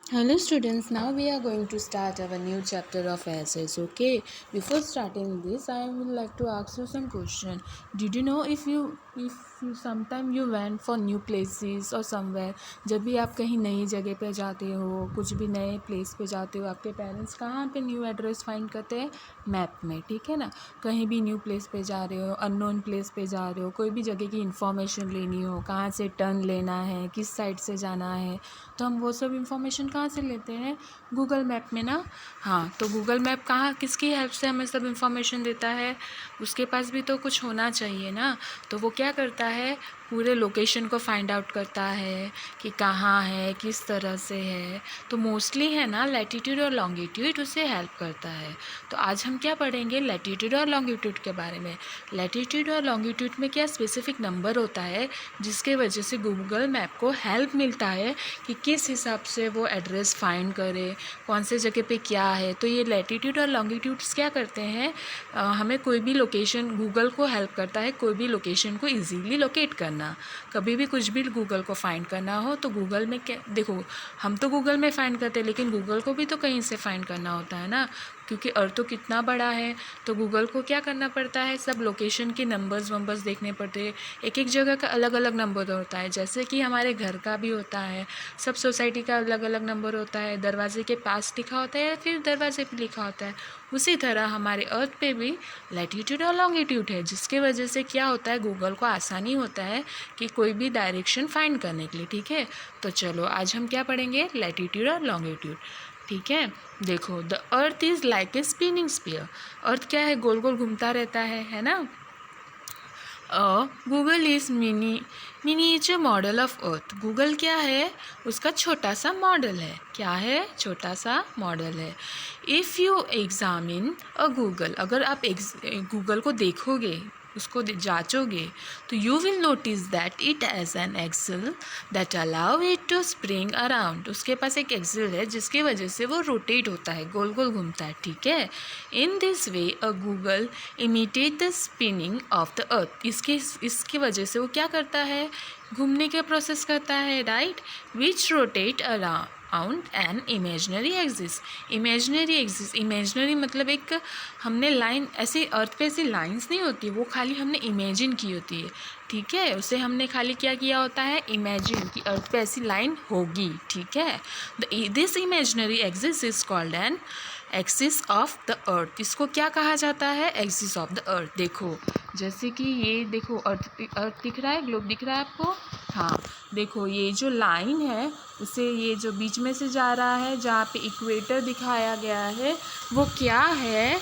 Hello students, now we are going to start our new chapter of essays, okay? Before starting this, I would like to ask you some question. Did you know if you sometime you went for new places or somewhere, जब भी आप कहीं नई जगह पे जाते हो, कुछ भी नए प्लेस पे जाते हो, आपके पेरेंट्स कहाँ पे न्यू एड्रेस फाइंड करते हैं? मैप में, ठीक है ना? कहीं भी न्यू प्लेस पे जा रहे हो, अननोन प्लेस पे जा रहे हो, कोई भी जगह की इन्फॉर्मेशन लेनी हो, कहाँ से टर्न लेना है, किस साइड से जाना है, तो हम वो सब इन्फॉर्मेशन कहाँ से लेते हैं? गूगल मैप में ना। हाँ, तो गूगल मैप कहाँ किसकी हेल्प से हमें सब इन्फॉर्मेशन देता है? उसके पास भी तो कुछ होना चाहिए ना। तो वो क्या करता है, पूरे लोकेशन को फाइंड आउट करता है कि कहाँ है, किस तरह से है। तो मोस्टली है ना, लैटीट्यूड और लॉन्गिट्यूड उसे हेल्प करता है। तो आज हम क्या पढ़ेंगे? लैटीट्यूड और लॉन्गिट्यूड के बारे में। लैटीट्यूड और लॉन्गिट्यूड में क्या स्पेसिफिक नंबर होता है जिसके वजह से गूगल मैप को हेल्प मिलता है कि किस हिसाब से वो एड्रेस फाइंड करे, कौन से जगह पे क्या है। तो ये लैटीट्यूड और लॉन्गिट्यूड्स क्या करते हैं, हमें कोई भी लोकेशन, गूगल को हेल्प करता है कोई भी लोकेशन को इजीली लोकेट करना। कभी भी कुछ भी गूगल को फाइंड करना हो तो गूगल में क्या, देखो हम तो गूगल में फ़ाइंड करते हैं, लेकिन गूगल को भी तो कहीं से फाइंड करना होता है ना, क्योंकि अर्थ तो कितना बड़ा है। तो गूगल को क्या करना पड़ता है, सब लोकेशन के नंबर्स वंबर्स देखने पड़ते हैं। एक एक जगह का अलग अलग नंबर होता है, जैसे कि हमारे घर का भी होता है, सब सोसाइटी का अलग अलग नंबर होता है, दरवाजे के पास लिखा होता है या फिर दरवाजे पे लिखा होता है। उसी तरह हमारे अर्थ पे भी लैटीट्यूड और लॉन्गिट्यूड है, जिसके वजह से क्या होता है, गूगल को आसानी होता है कि कोई भी डायरेक्शन फाइंड करने के लिए, ठीक है। तो चलो आज हम क्या पढ़ेंगे, लैटीट्यूड और लॉन्गिट्यूड, ठीक है। देखो, the earth is like a spinning sphere. Earth क्या है, गोल गोल घूमता रहता है ना। Google is miniature model of earth. Google क्या है, उसका छोटा सा मॉडल है। क्या है, छोटा सा मॉडल है। If you examine a Google, अगर आप गूगल को देखोगे, उसको जांचोगे, तो you will notice that it has an axle that allow it to spring around. उसके पास एक एक्सल है जिसकी वजह से वो रोटेट होता है, गोल गोल घूमता है, ठीक है। In this way a Google imitate the spinning of the earth. इसकी वजह से वो क्या करता है, घूमने का प्रोसेस करता है, right. Which rotate around an imaginary axis. Imaginary मतलब एक, हमने लाइन ऐसे अर्थ पे ऐसी लाइंस नहीं होती, वो खाली हमने इमेजिन की होती है, ठीक है। उसे हमने खाली क्या किया होता है, इमेजिन कि अर्थ पे ऐसी लाइन होगी, ठीक है। This imaginary axis is called an axis of the earth. इसको क्या कहा जाता है, एक्सिस ऑफ द अर्थ। देखो, जैसे कि ये देखो, अर्थ दिख रहा है, ग्लोब दिख रहा है आपको। हाँ, देखो ये जो लाइन है, उसे ये जो बीच में से जा रहा है, जहाँ पे इक्वेटर दिखाया गया है, वो क्या है।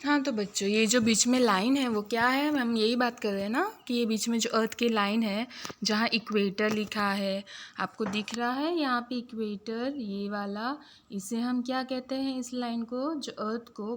हाँ तो बच्चों, ये जो बीच में लाइन है वो क्या है, हम यही बात कर रहे हैं ना, कि ये बीच में जो अर्थ की लाइन है, जहाँ इक्वेटर लिखा है, आपको दिख रहा है यहाँ पे इक्वेटर, ये वाला, इसे हम क्या कहते हैं, इस लाइन को, जो अर्थ को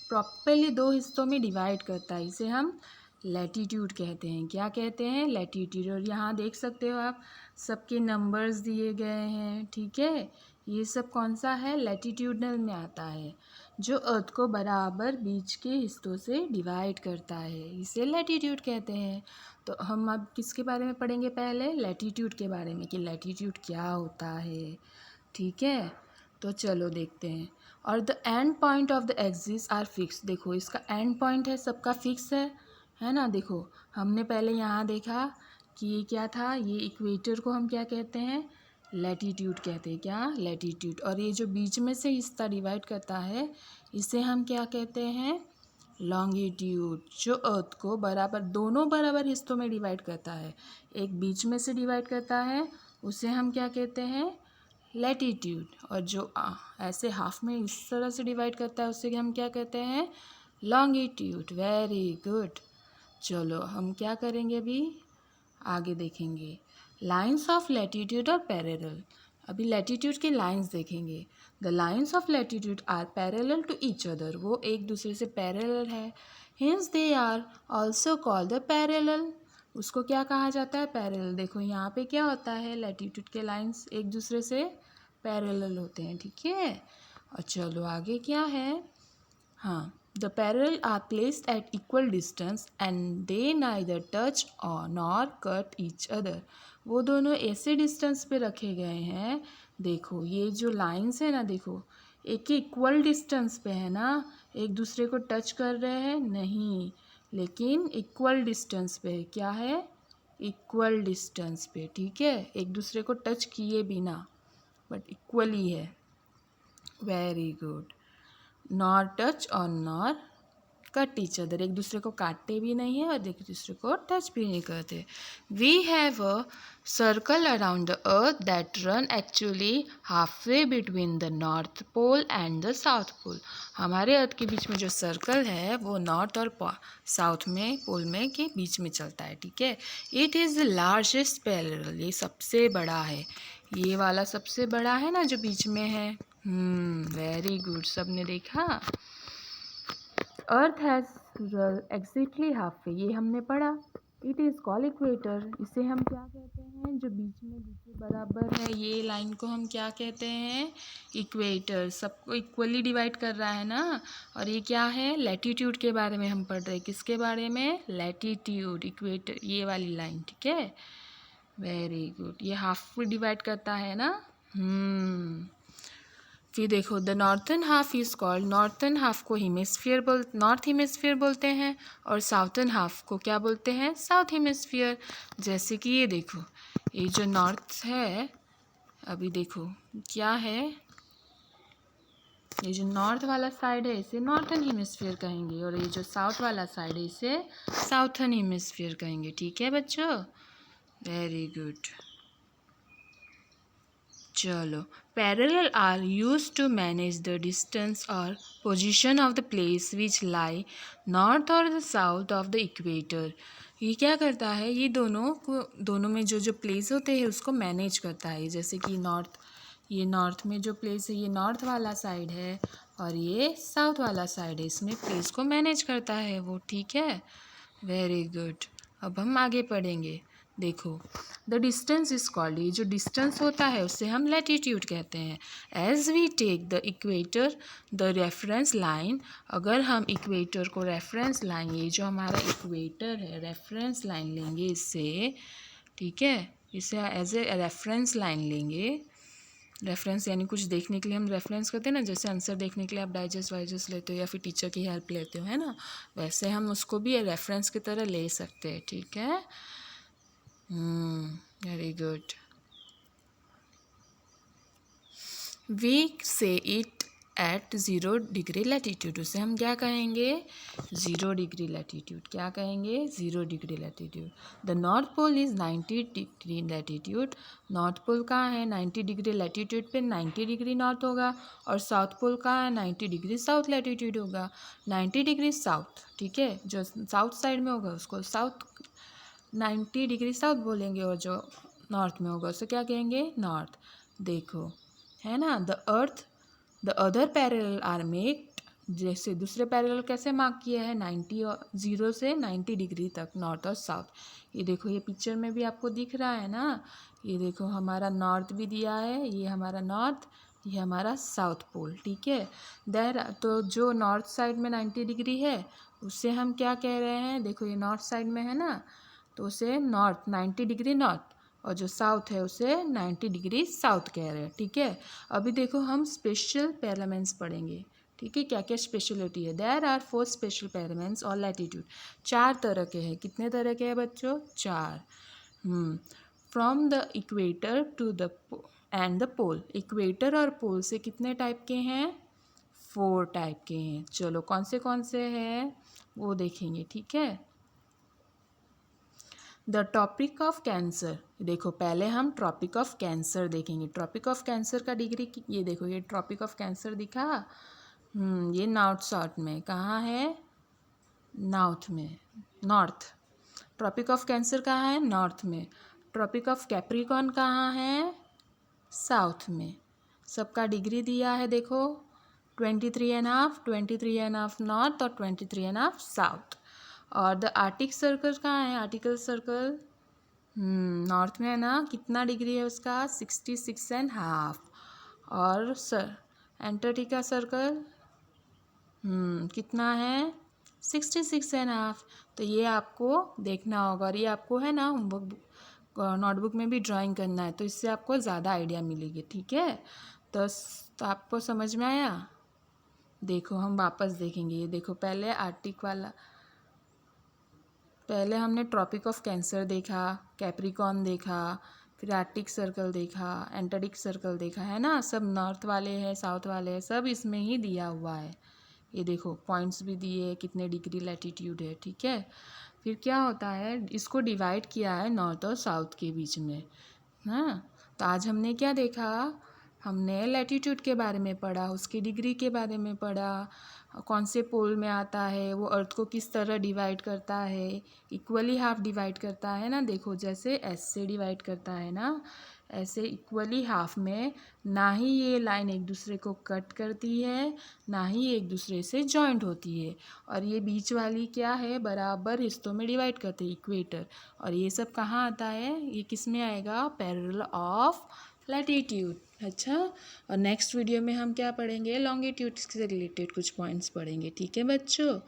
प्रॉपरली दो हिस्सों में डिवाइड करता है, इसे हम लैटीट्यूड कहते हैं। क्या कहते हैं, लैटीट्यूड। और यहाँ देख सकते हो आप, सबके नंबर्स दिए गए हैं, ठीक है। ये सब कौन सा है, लैटीट्यूडनल में आता है, जो अर्थ को बराबर बीच के हिस्सों से डिवाइड करता है, इसे लैटीट्यूड कहते हैं। तो हम अब किसके बारे में पढ़ेंगे, पहले लैटीट्यूड के बारे में, कि लैटीट्यूड क्या होता है, ठीक है। तो चलो देखते हैं। और the end point of the axis are fix. देखो, इसका एंड पॉइंट है, सबका फिक्स है ना। देखो, हमने पहले यहाँ देखा कि ये क्या था, ये इक्वेटर को हम क्या कहते हैं, लैटीट्यूड कहते हैं। क्या, लैटीट्यूड। और ये जो बीच में से हिस्सा डिवाइड करता है, इसे हम क्या कहते हैं, लॉन्गिट्यूड। जो अर्थ को बराबर, दोनों बराबर हिस्सों में डिवाइड करता है, एक बीच में से डिवाइड करता है, उसे हम क्या कहते हैं, लैटीट्यूड। और जो ऐसे हाफ में इस तरह से डिवाइड करता है, उसे हम क्या कहते हैं, लॉन्गिट्यूड। Very good. चलो हम क्या करेंगे, अभी आगे देखेंगे। लाइन्स ऑफ लैटीट्यूड और पैरेलल। अभी लैटीट्यूड की लाइन्स देखेंगे। The lines of latitude are parallel to each other. वो एक दूसरे से पैरेलल है, hence they are also called the parallel. उसको क्या कहा जाता है, पैरेलल। देखो यहाँ पे क्या होता है, लैटीट्यूड के लाइन्स एक दूसरे से पैरेलल होते हैं, ठीक है। और चलो आगे क्या है, हाँ, the parallel are placed at equal distance and they neither touch or nor cut each other. वो दोनों ऐसे डिस्टेंस पे रखे गए हैं, देखो ये जो लाइंस है ना, देखो एक इक्वल डिस्टेंस पे है ना, एक दूसरे को टच कर रहे हैं नहीं, लेकिन इक्वल डिस्टेंस पे क्या है, इक्वल डिस्टेंस पे, ठीक है, एक दूसरे को टच किए बिना, बट इक्वली है। Very good. नॉर टच और नॉर कट ईच अदर, एक दूसरे को काटते भी नहीं है और एक दूसरे को टच भी नहीं करते। We have a circle around the earth that run actually half way between the north pole and the south pole. हमारे अर्थ के बीच में जो सर्कल है वो नॉर्थ और साउथ में पोल में के बीच में चलता है, ठीक है। It is the largest parallel, ये सबसे बड़ा है, ये वाला सबसे बड़ा है ना जो बीच में है। वेरी गुड, सबने देखा। अर्थ हैज़ एग्जैक्टली हाफ वे, ये हमने पढ़ा। इट इज़ कॉल्ड इक्वेटर, इसे हम क्या कहते हैं, जो बीच में बिल्कुल बराबर है, ये लाइन को हम क्या कहते हैं, इक्वेटर। सबको इक्वली डिवाइड कर रहा है ना। और ये क्या है, लैटिट्यूड के बारे में हम पढ़ रहे हैं, किसके बारे में, लैटिट्यूड, इक्वेटर, ये वाली लाइन, ठीक है। वेरी गुड, ये हाफ डिवाइड करता है ना। फिर देखो, the northern half is called, northern half को हेमिस्फीयर नॉर्थ हेमिस्फीयर बोलते हैं, और साउथर्न हाफ को क्या बोलते हैं, साउथ हेमिस्फीयर। जैसे कि ये देखो, ये जो नॉर्थ है, अभी देखो क्या है, ये जो नॉर्थ वाला साइड है इसे नॉर्थन हेमिस्फीयर कहेंगे, और ये जो साउथ वाला साइड है इसे साउथर्न हेमिस्फीयर कहेंगे, ठीक है बच्चों। Very good. चलो, parallel are use to manage the distance और position of the place which lie north और the south of the equator. ये क्या करता है, ये दोनों में जो जो प्लेस होते हैं उसको मैनेज करता है। जैसे कि नॉर्थ, ये नॉर्थ में जो प्लेस है ये नॉर्थ वाला साइड है, और ये साउथ वाला साइड है, इसमें प्लेस को मैनेज करता है वो, ठीक है। Very good. अब हम आगे पढ़ेंगे। देखो, द डिस्टेंस इज कॉल्ड, ये जो डिस्टेंस होता है उससे हम लैटिट्यूड कहते हैं। As we take the equator the reference line, अगर हम इक्वेटर को रेफरेंस लाइन, ये जो हमारा इक्वेटर है रेफरेंस लाइन लेंगे इससे, ठीक है, इसे एज ए रेफरेंस लाइन लेंगे। रेफरेंस यानी कुछ देखने के लिए हम रेफरेंस करते हैं ना, जैसे आंसर देखने के लिए आप डाइजेस्ट वाइजेस्ट लेते हो या फिर टीचर की हेल्प लेते हो, है ना, वैसे हम उसको भी रेफरेंस की तरह ले सकते हैं, ठीक है। Very good. वी से इट एट 0 डिग्री लैटिट्यूड, उसे हम क्या कहेंगे, 0 डिग्री लैटिट्यूड, क्या कहेंगे, 0 degree latitude. The north pole is 90 degree latitude, north pole कहाँ है, 90 डिग्री लैटिट्यूड पे 90 डिग्री नॉर्थ होगा, और साउथ पोल कहाँ है, 90 डिग्री साउथ लैटिट्यूड होगा। 90 डिग्री साउथ, ठीक है, जो साउथ साइड में होगा उसको साउथ, 90 डिग्री साउथ बोलेंगे, और जो नॉर्थ में होगा उसे क्या कहेंगे, नॉर्थ। देखो, है ना, द अदर पैरेलल आर मेक्ड, जैसे दूसरे पैरेलल कैसे मार्क किए हैं, 90 और 0 से 90 डिग्री तक, नॉर्थ और साउथ। ये देखो, ये पिक्चर में भी आपको दिख रहा है ना, ये देखो हमारा नॉर्थ भी दिया है, ये हमारा नॉर्थ, ये हमारा साउथ पोल, ठीक है। तो जो नॉर्थ साइड में 90 डिग्री है उससे हम क्या कह रहे हैं, देखो ये नॉर्थ साइड में है ना, तो उसे नॉर्थ 90 डिग्री नॉर्थ, और जो साउथ है उसे 90 डिग्री साउथ कह रहे हैं, ठीक है। अभी देखो हम स्पेशल पैरामेंट्स पढ़ेंगे, ठीक है, क्या क्या स्पेशलिटी है। देयर आर 4 स्पेशल पैरामेंट्स और लैटिट्यूड, 4 तरह के हैं। कितने तरह के हैं बच्चों, 4। From the equator to the end the pole, equator और पोल से कितने टाइप के हैं, 4 टाइप के हैं। चलो कौन से हैं वो देखेंगे, ठीक है। द टॉपिक ऑफ कैंसर, देखो पहले हम ट्रॉपिक ऑफ कैंसर देखेंगे। ट्रॉपिक ऑफ कैंसर का डिग्री, ये देखो ये ट्रॉपिक ऑफ कैंसर दिखा, ये नॉर्थ साउथ में, कहाँ है, नॉर्थ में, नॉर्थ। ट्रॉपिक ऑफ कैंसर कहाँ है, नॉर्थ में। ट्रॉपिक ऑफ कैप्रिकॉर्न कहाँ है, साउथ में। सबका डिग्री दिया है देखो, 23.5, 23.5 नॉर्थ और 23.5 साउथ। और द आर्टिक सर्कल कहाँ है, आर्टिकल सर्कल नॉर्थ में है ना, कितना डिग्री है उसका, 66.5। और एंटार्क्टिका सर्कल कितना है, 66.5। तो ये आपको देखना होगा, और ये आपको है ना होमवर्क नोटबुक में भी ड्राइंग करना है, तो इससे आपको ज़्यादा आइडिया मिलेगी। ठीक है, तो आपको समझ में आया। देखो हम वापस देखेंगे, ये देखो पहले आर्टिक वाला, पहले हमने ट्रॉपिक ऑफ कैंसर देखा, कैप्रिकॉर्न देखा, फिर आर्टिक सर्कल देखा, एंटार्क्टिक सर्कल देखा, है ना। सब नॉर्थ वाले हैं, साउथ वाले हैं, सब इसमें ही दिया हुआ है। ये देखो पॉइंट्स भी दिए, कितने डिग्री लैटिट्यूड है। ठीक है, फिर क्या होता है, इसको डिवाइड किया है नॉर्थ और साउथ के बीच में। हाँ, तो आज हमने क्या देखा, हमने लैटिट्यूड के बारे में पढ़ा, उसकी डिग्री के बारे में पढ़ा, कौन से पोल में आता है, वो अर्थ को किस तरह डिवाइड करता है, इक्वली हाफ डिवाइड करता है ना। देखो जैसे एस से डिवाइड करता है ना, ऐसे इक्वली हाफ में ना ही ये लाइन एक दूसरे को कट करती है, ना ही एक दूसरे से जॉइंट होती है। और ये बीच वाली क्या है, बराबर हिस्सों में डिवाइड करते हैं, इक्वेटर। और ये सब कहाँ आता है, ये किस में आएगा, पैरेलल ऑफ लैटिट्यूड। अच्छा, और नेक्स्ट वीडियो में हम क्या पढ़ेंगे, लॉन्गिट्यूड से रिलेटेड कुछ पॉइंट्स पढ़ेंगे। ठीक है बच्चों,